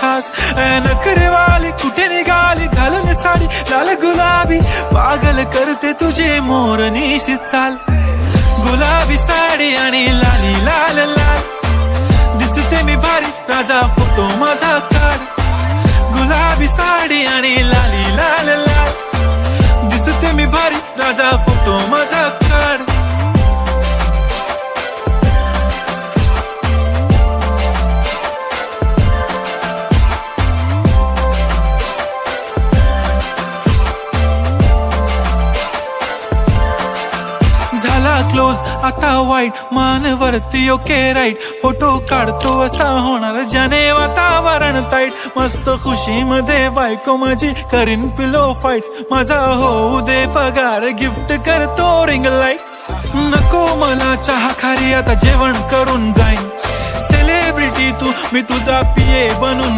खास नखरेवाली कुठे निघाली घालून साडी लाल गुलाबी पागल करते तुझे मोरनीशी चाल गुलाबी साडी आणि लाली लाल लाल दिसते मी भारी राजा फोटो माझा काढ गुलाबी साडी आणि लाली लाल लाल दिसते मी भारी राजा फोटो माझा काढ क्लोज आता वाईट मान वरती ओके राईट फोटो काढतो असा होणार ज्याने वातावरण ताईट मस्त खुशी मध्ये बायको माझी करीन पिलो फाईट माझा होऊ दे पगार गिफ्ट करतो रिंग लाईट नको मला चहा खारी आता जेवण करून जाईन सेलिब्रिटी तू मी तुझा पिये बनून